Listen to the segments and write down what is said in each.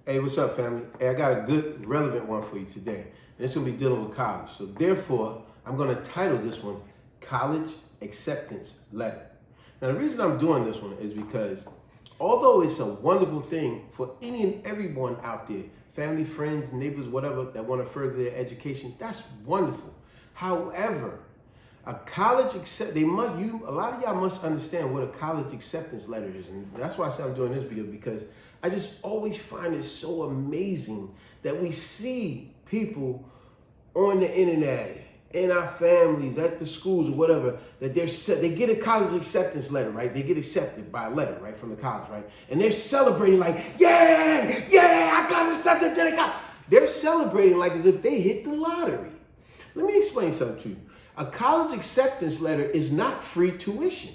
Hey, what's up, family? Hey, I got a good, relevant one for you today. And it's going to be dealing with college. So therefore, I'm going to title this one, College Acceptance Letter. Now, the reason I'm doing this one is because although it's a wonderful thing for any and everyone out there, family, friends, neighbors, whatever, that want to further their education, that's wonderful. However, a college a lot of y'all must understand what a college acceptance letter is. And that's why I said I'm doing this video, because I just always find it so amazing that we see people on the internet, in our families, at the schools or whatever, that they get a college acceptance letter, right? They get accepted by a letter, right, from the college, right? And they're celebrating like, yeah, I got accepted to the college. They're celebrating like as if they hit the lottery. Let me explain something to you. A college acceptance letter is not free tuition.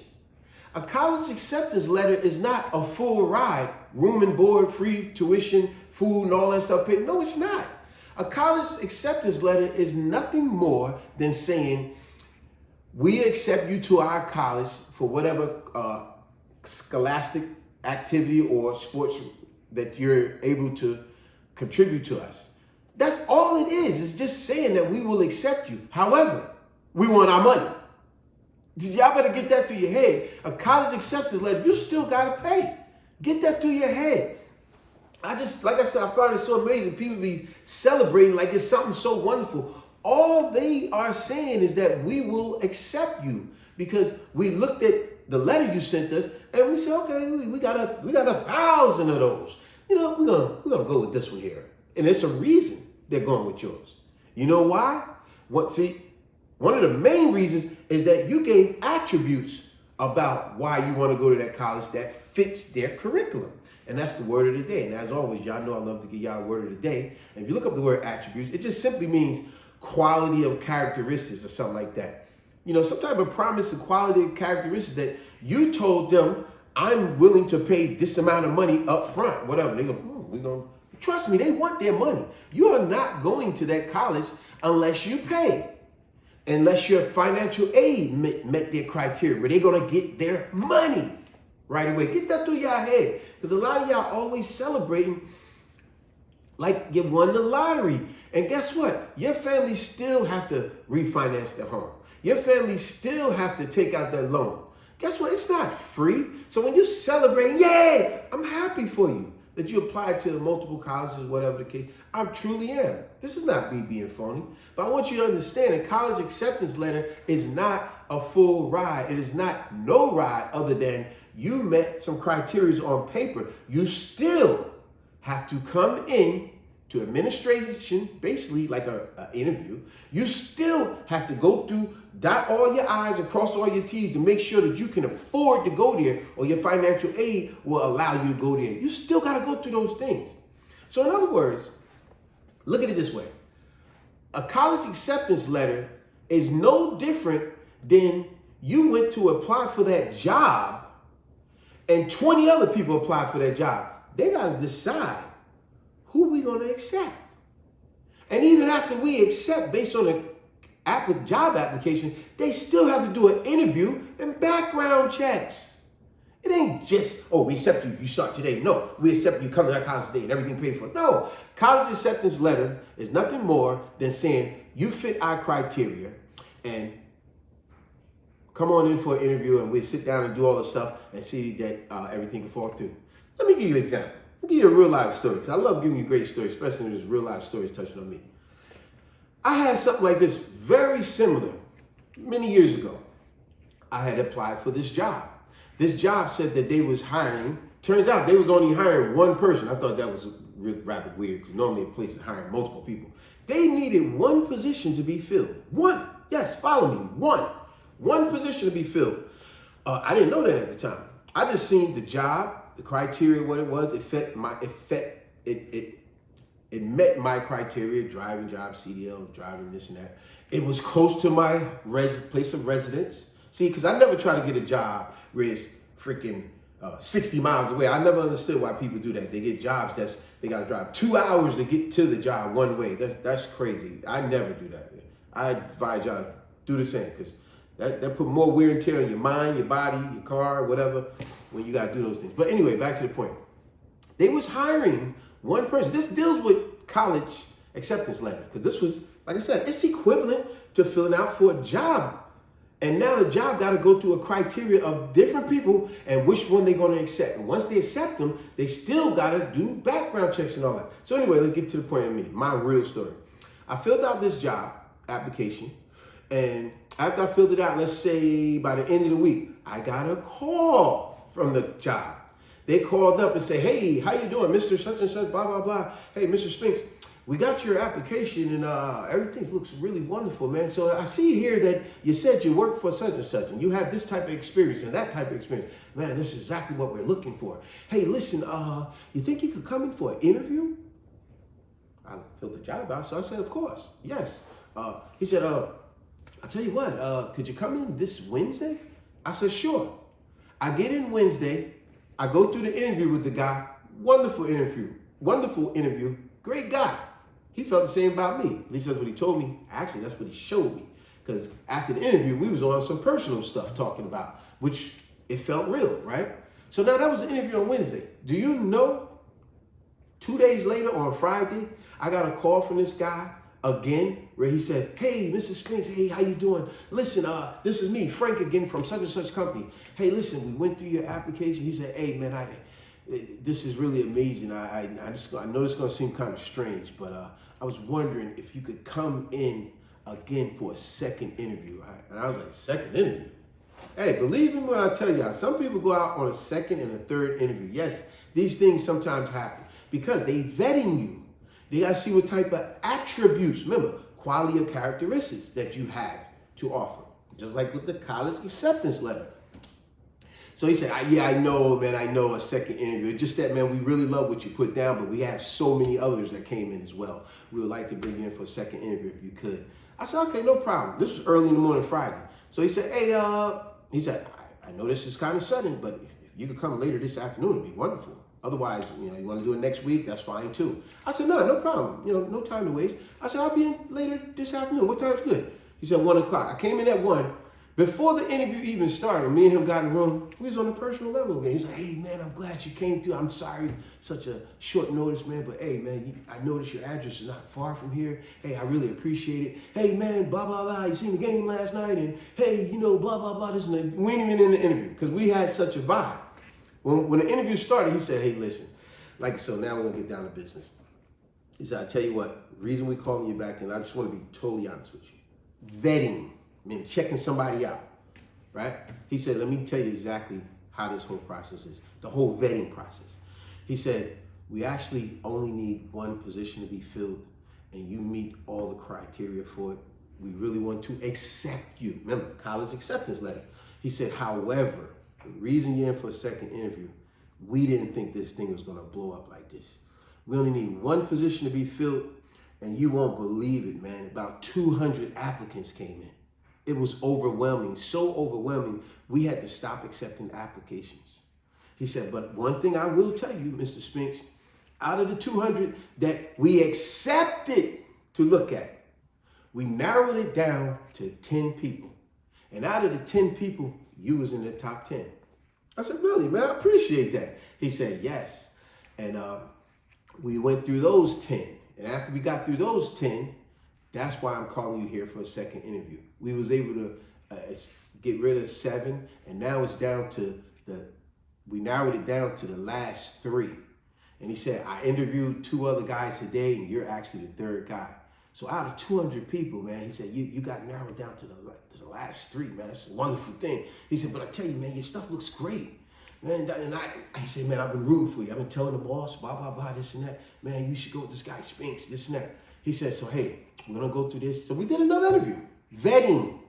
A college acceptance letter is not a full ride, room and board, free tuition, food, and all that stuff paid. No, it's not. A college acceptance letter is nothing more than saying, we accept you to our college for whatever scholastic activity or sports that you're able to contribute to us. That's all it is. It's just saying that we will accept you. However, we want our money. Y'all better get that through your head. A college acceptance letter, you still gotta pay. Get that through your head. Like I said, I find it so amazing. People be celebrating like it's something so wonderful. All they are saying is that we will accept you because we looked at the letter you sent us and we said, okay, we got 1,000 of those. You know, we're gonna go with this one here, and it's a reason they're going with yours. You know why? One of the main reasons is that you gave attributes about why you want to go to that college that fits their curriculum. And that's the word of the day. And as always, y'all know I love to give y'all a word of the day. And if you look up the word attributes, it just simply means quality of characteristics or something like that. You know, some type of promise of quality of characteristics that you told them, I'm willing to pay this amount of money up front, whatever. They go, we're going to, trust me, they want their money. You are not going to that college unless you pay. Unless your financial aid met their criteria, where they're going to get their money right away. Get that through your head. Because a lot of y'all always celebrating like you won the lottery. And guess what? Your family still have to refinance their home. Your family still have to take out that loan. Guess what? It's not free. So when you celebrate, yay, I'm happy for you that you applied to multiple colleges, whatever the case. I truly am. This is not me being phony. But I want you to understand a college acceptance letter is not a full ride. It is not no ride other than you met some criteria on paper. You still have to come in to administration, basically like an interview. You still have to go through, dot all your I's and cross all your T's to make sure that you can afford to go there, or your financial aid will allow you to go there. You still got to go through those things. So in other words, look at it this way. A college acceptance letter is no different than you went to apply for that job and 20 other people applied for that job. They got to decide who we going to accept. And even after we accept based on the job application, they still have to do an interview and background checks. It ain't just, oh, we accept you, you start today. No, we accept you, come to our college today and everything paid for. No, college acceptance letter is nothing more than saying you fit our criteria and come on in for an interview and we'll sit down and do all the stuff and see that everything can fall through. Let me give you an example. I'll give you a real life story, because I love giving you great stories, especially when there's real life stories touching on me. I had something like this very similar many years ago. I had applied for this job. This job said that they was hiring. Turns out they was only hiring one person. I thought that was rather weird, because normally a place is hiring multiple people. They needed one position to be filled. One. Yes, follow me. One position to be filled. I didn't know that at the time. I just seen the job, the criteria, what it was. It met my criteria: driving job, CDL, driving this and that. It was close to my place of residence. See, because I never try to get a job where it's freaking 60 miles away. I never understood why people do that. They get jobs they got to drive 2 hours to get to the job one way. That's crazy. I never do that. I advise y'all do the same, because that put more wear and tear on your mind, your body, your car, whatever, when you got to do those things. But anyway, back to the point. They was hiring one person. This deals with college acceptance letter because this was, like I said, it's equivalent to filling out for a job. And now the job got to go through a criteria of different people and which one they're going to accept. And once they accept them, they still got to do background checks and all that. So anyway, let's get to the point of me, my real story. I filled out this job application, and after I filled it out, let's say by the end of the week, I got a call from the job. They called up and say, hey, how you doing, Mr. Such and Such, blah, blah, blah. Hey, Mr. Spinks, we got your application and everything looks really wonderful, man. So I see here that you said you work for such and such and you have this type of experience and that type of experience. Man, this is exactly what we're looking for. Hey, listen, you think you could come in for an interview? I filled the job out, so I said, of course, yes. He said, I'll tell you what, could you come in this Wednesday? I said, sure. I get in Wednesday. I go through the interview with the guy. Wonderful interview, great guy. He felt the same about me. At least that's what he told me. Actually, that's what he showed me. Because after the interview, we was on some personal stuff talking about, which it felt real, right? So now that was the interview on Wednesday. Do you know, 2 days later on Friday, I got a call from this guy again, where he said, hey, Mr. Spinks, hey, how you doing? Listen, this is me, Frank, again from such and such company. Hey, listen, we went through your application. He said, hey, man, this is really amazing. I know this is going to seem kind of strange, but I was wondering if you could come in again for a second interview. And I was like, second interview? Hey, believe me when I tell y'all, some people go out on a second and a third interview. Yes, these things sometimes happen because they vetting you. They got to see what type of attributes, remember, quality of characteristics that you have to offer. Just like with the college acceptance letter. So he said, yeah, I know, man, I know a second interview. It's just that, man, we really love what you put down, but we have so many others that came in as well. We would like to bring you in for a second interview if you could. I said, okay, no problem. This was early in the morning Friday. So he said, hey, he said, I know this is kind of sudden, but if you could come later this afternoon, it'd be wonderful. Otherwise, you want to do it next week, that's fine too. I said, no problem. No time to waste. I said, I'll be in later this afternoon. What time's good? He said 1 o'clock. I came in at 1. Before the interview even started, me and him got in the room, we was on a personal level again. He's like, hey, man, I'm glad you came through. I'm sorry, such a short notice, man. But, hey, man, I noticed your address is not far from here. Hey, I really appreciate it. Hey, man, blah, blah, blah. You seen the game last night? And, hey, blah, blah, blah. This and that. We ain't even in the interview because we had such a vibe. When the interview started, he said, hey, listen, so now we're going to get down to business. He said, I tell you what, the reason we're calling you back, and I just want to be totally honest with you. Vetting. I mean, checking somebody out, right? He said, let me tell you exactly how this whole process is, the whole vetting process. He said, we actually only need one position to be filled, and you meet all the criteria for it. We really want to accept you. Remember, college acceptance letter. He said, however, the reason you're in for a second interview, we didn't think this thing was going to blow up like this. We only need one position to be filled, and you won't believe it, man. About 200 applicants came in. It was overwhelming, so overwhelming, we had to stop accepting applications. He said, but one thing I will tell you, Mr. Spinks, out of the 200 that we accepted to look at, we narrowed it down to 10 people. And out of the 10 people, you was in the top 10. I said, really, man, I appreciate that. He said, yes. And we went through those 10. And after we got through those 10, that's why I'm calling you here for a second interview. We was able to get rid of 7, and now it's down to we narrowed it down to the last 3. And he said, I interviewed 2 other guys today, and you're actually the 3rd guy. So out of 200 people, man, he said, you got narrowed down to the last 3, man. That's a wonderful thing. He said, but I tell you, man, your stuff looks great. Man, and I said, man, I've been rooting for you. I've been telling the boss, blah, blah, blah, this and that. Man, you should go with this guy, Spinks, this and that. He said, so, hey, we're going to go through this. So we did another interview, vetting,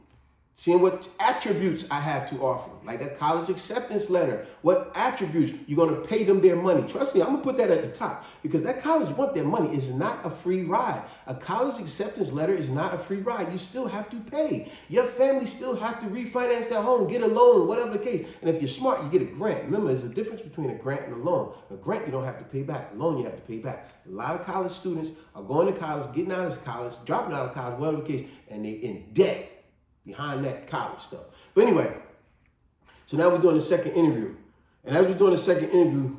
seeing what attributes I have to offer, like a college acceptance letter. What attributes you're going to pay them their money. Trust me, I'm going to put that at the top because that college want their money. Is not a free ride. A college acceptance letter is not a free ride. You still have to pay. Your family still have to refinance their home, get a loan, whatever the case. And if you're smart, you get a grant. Remember, there's a difference between a grant and a loan. A grant you don't have to pay back. A loan you have to pay back. A lot of college students are going to college, getting out of college, dropping out of college, whatever the case, and they're in debt behind that college stuff. But anyway, so now we're doing the second interview. And as we're doing the second interview,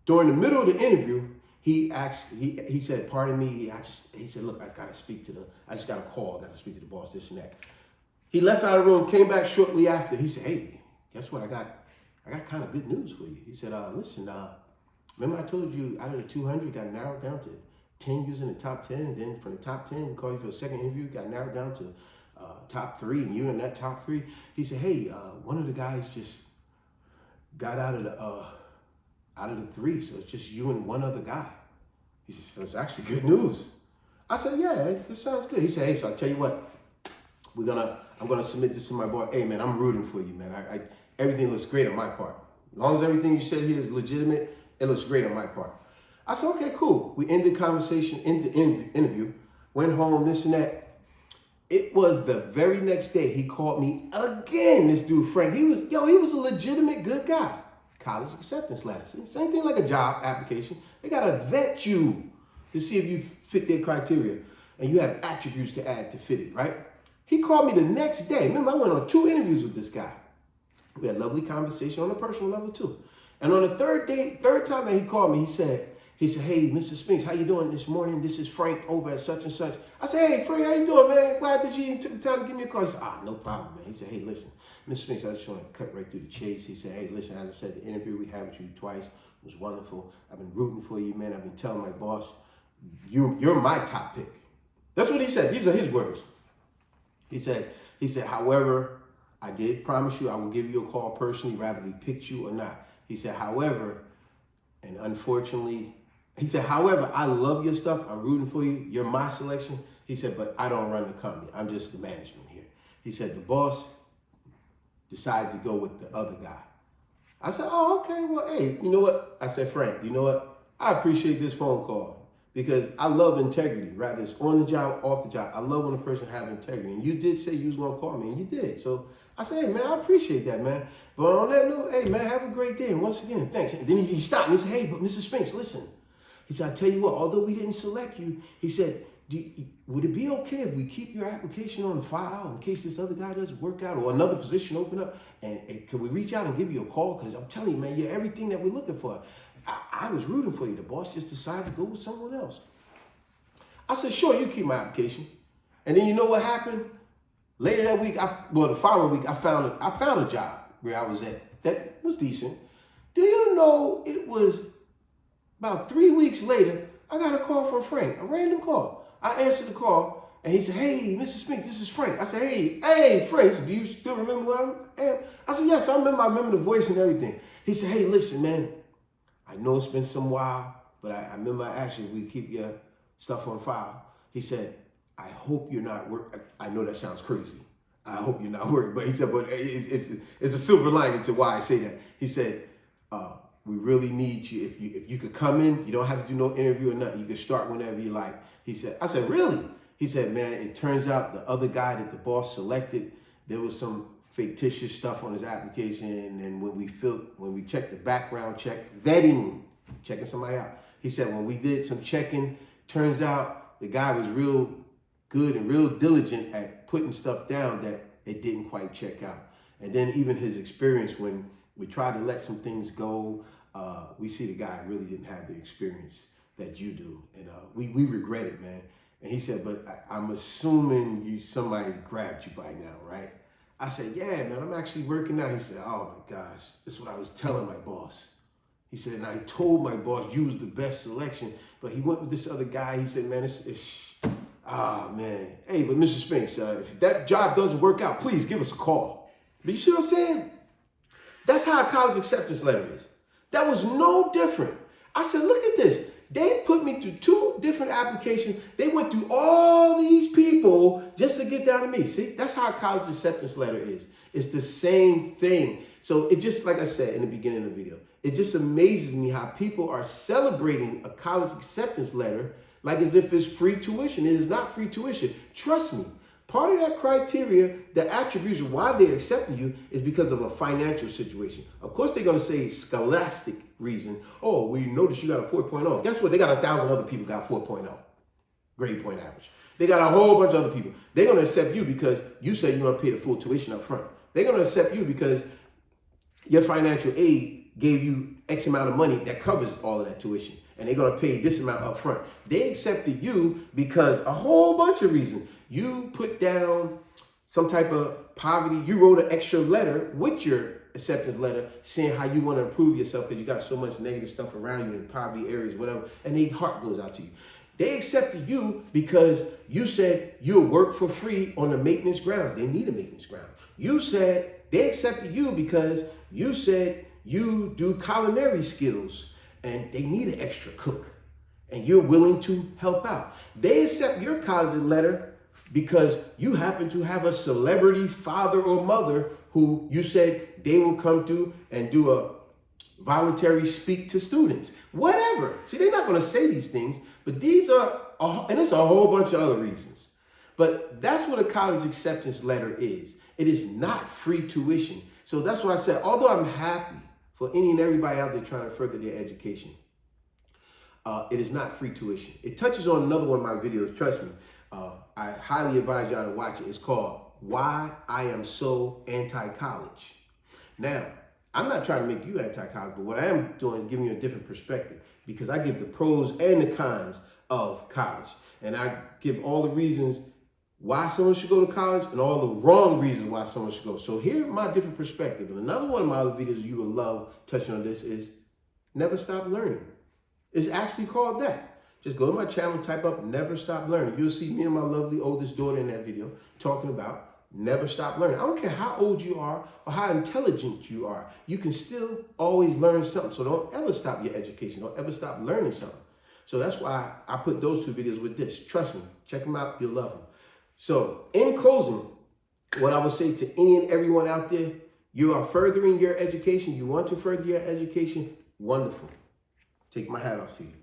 during the middle of the interview, he said, pardon me, he said, look, I just got a call, I got to speak to the boss, this and that. He left out of the room, came back shortly after. He said, hey, guess what? I got kind of good news for you. He said, listen, remember I told you out of the 200, got narrowed down to 10 using the top 10. And then from the top 10, we called you for a second interview, got narrowed down to top 3, and you in that top 3. He said, hey, one of the guys just got out of the 3, so it's just you and one other guy. He said, so it's actually good news. I said, yeah, this sounds good. He said, hey, so I'll tell you what, I'm gonna submit this to my boy. Hey man, I'm rooting for you, man. Everything looks great on my part. As long as everything you said here is legitimate, it looks great on my part. I said, okay, cool. We ended the conversation, interview, went home, this and that. It was the very next day he called me again. This dude Frank, he was a legitimate good guy. College acceptance letter, same thing like a job application. They gotta vet you to see if you fit their criteria, and you have attributes to add to fit it, right? He called me the next day. Remember, I went on 2 interviews with this guy. We had a lovely conversation on a personal level too. And on the third time that he called me, he said, hey, Mr. Spinks, how you doing this morning? This is Frank over at such and such. I said, hey, Frank, how you doing, man? Glad that you even took the time to give me a call. He said, no problem, man. He said, hey, listen, Mr. Spinks, I just want to cut right through the chase. He said, hey, listen, as I said, the interview we had with you twice was wonderful. I've been rooting for you, man. I've been telling my boss, you're my top pick. That's what he said. These are his words. He said, however, I did promise you I will give you a call personally, rather we picked you or not. He said, however, and unfortunately, he said, however, I love your stuff. I'm rooting for you. You're my selection. He said, but I don't run the company. I'm just the management here. He said, the boss decided to go with the other guy. I said, oh, okay, well, hey, you know what? I said, Frank, you know what? I appreciate this phone call. Because I love integrity, right? It's on the job, off the job. I love when a person has integrity. And you did say you was going to call me, and you did. So I said, hey, man, I appreciate that, man. But on that note, hey, man, have a great day. And once again, thanks. And then he stopped me. He said, hey, but Mr. Spinks, listen. He said, I tell you what, although we didn't select you, he said, would it be okay if we keep your application on file in case this other guy doesn't work out or another position open up? And can we reach out and give you a call? Because I'm telling you, man, you're everything that we're looking for. I was rooting for you. The boss just decided to go with someone else. I said, sure, you keep my application. And then you know what happened? Later that week, the following week, I found a job where I was at that was decent. Do you know it was about 3 weeks later, I got a call from Frank, a random call. I answered the call, and he said, hey, Mr. Spinks, this is Frank. I said, hey, Frank. He said, do you still remember who I am? I said, yes, I remember the voice and everything. He said, hey, listen, man, I know it's been some while, but I remember I asked you if we keep your stuff on file. He said, I hope you're not worried. I know that sounds crazy. I hope you're not worried. But he said, but it's a silver lining to why I say that. He said, we really need you. If you could come in, you don't have to do no interview or nothing. You can start whenever you like. He said, I said, really? He said, man, it turns out the other guy that the boss selected, there was some fictitious stuff on his application. And when we checked the background check, vetting, checking somebody out, he said, when we did some checking, turns out the guy was real good and real diligent at putting stuff down that it didn't quite check out. And then even his experience, when we tried to let some things go, we see the guy really didn't have the experience that you do. And we regret it, man. And he said, but I'm assuming somebody grabbed you by now, right? I said, yeah, man, I'm actually working now. He said, oh my gosh, this is what I was telling my boss. He said, and I told my boss you was the best selection, but he went with this other guy. He said, man, man. Hey, but Mr. Spinks, if that job doesn't work out, please give us a call. But you see what I'm saying? That's how a college acceptance letter is. That was no different. I said, look at this. They put me through 2 different applications. They went through all these people just to get down to me. See, that's how a college acceptance letter is. It's the same thing. So it just, like I said in the beginning of the video, it just amazes me how people are celebrating a college acceptance letter like as if it's free tuition. It is not free tuition. Trust me. Part of that criteria, the attribution, why they're accepting you is because of a financial situation. Of course, they're going to say scholastic reason. Oh, we noticed you got a 4.0. Guess what? They got 1,000 other people got 4.0 grade point average. They got a whole bunch of other people. They're going to accept you because you say you're going to pay the full tuition up front. They're going to accept you because your financial aid gave you X amount of money that covers all of that tuition. and they're going to pay this amount up front. They accepted you because a whole bunch of reasons. You put down some type of poverty. You wrote an extra letter with your acceptance letter saying how you want to improve yourself because you got so much negative stuff around you in poverty areas, whatever, and their heart goes out to you. They accepted you because you said you'll work for free on the maintenance grounds. They need a maintenance ground. You said they accepted you because you said you do culinary skills and they need an extra cook and you're willing to help out. They accept your college letter because you happen to have a celebrity father or mother who you said they will come through and do a voluntary speak to students. Whatever. See, they're not going to say these things, but these are, and it's a whole bunch of other reasons. But that's what a college acceptance letter is. It is not free tuition. So that's why I said, although I'm happy for any and everybody out there trying to further their education, it is not free tuition. It touches on another one of my videos, trust me. I highly advise y'all to watch it. It's called Why I Am So Anti-College. Now, I'm not trying to make you anti-college, but what I am doing is giving you a different perspective because I give the pros and the cons of college. And I give all the reasons why someone should go to college and all the wrong reasons why someone should go. So here's my different perspective. And another one of my other videos you will love touching on this is Never Stop Learning. It's actually called that. Just go to my channel, type up Never Stop Learning. You'll see me and my lovely oldest daughter in that video talking about never stop learning. I don't care how old you are or how intelligent you are. You can still always learn something. So don't ever stop your education. Don't ever stop learning something. So that's why I put those two videos with this. Trust me, check them out. You'll love them. So in closing, what I would say to any and everyone out there, you are furthering your education. You want to further your education. Wonderful. Take my hat off to you.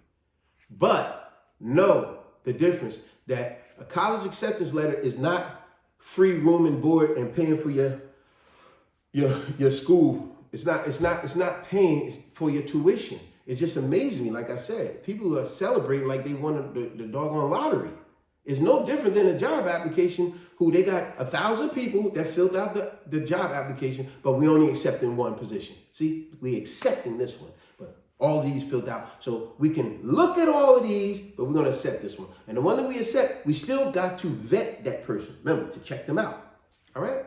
But know the difference that a college acceptance letter is not free room and board and paying for your school. It's not paying for your tuition. It just amazes me. Like I said, people are celebrating like they won the doggone lottery. It's no different than a job application who they got 1,000 people that filled out the job application, but we only accepting one position. See, we accepting this one, but all these filled out. So we can look at all of these, but we're going to accept this one. And the one that we accept, we still got to vet that person. Remember, to check them out. All right?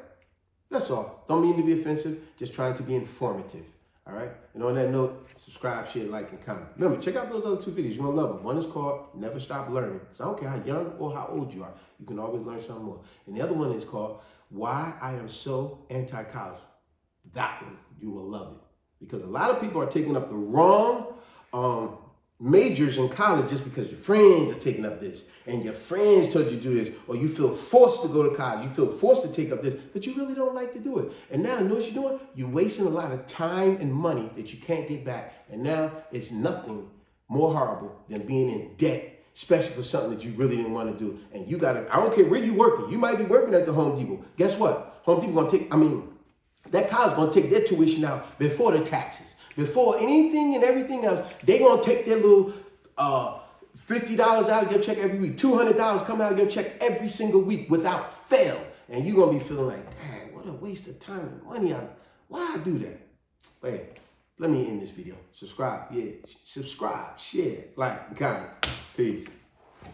That's all. Don't mean to be offensive. Just trying to be informative. All right? And on that note, subscribe, share, like, and comment. Remember, check out those other two videos. You're going to love them. One is called Never Stop Learning. Because I don't care how young or how old you are. You can always learn something more. And the other one is called Why I Am So Anti-College. That one, you will love it. Because a lot of people are taking up the wrong majors in college just because your friends are taking up this and your friends told you to do this, or you feel forced to go to college, you feel forced to take up this, but you really don't like to do it. And now, you know what you're doing? You're wasting a lot of time and money that you can't get back. And now it's nothing more horrible than being in debt, especially for something that you really didn't want to do. And you gotta, I don't care where you're working. You might be working at the Home Depot. Guess what? Home Depot gonna take, that college gonna take their tuition out before the taxes. Before anything and everything else, they gonna take their little $50 out of your check every week. $200 come out of your check every single week without fail. And you're gonna be feeling like, dang, what a waste of time and money. Why I do that? But hey, let me end this video. Subscribe, yeah. Subscribe, share, like, and comment. Peace.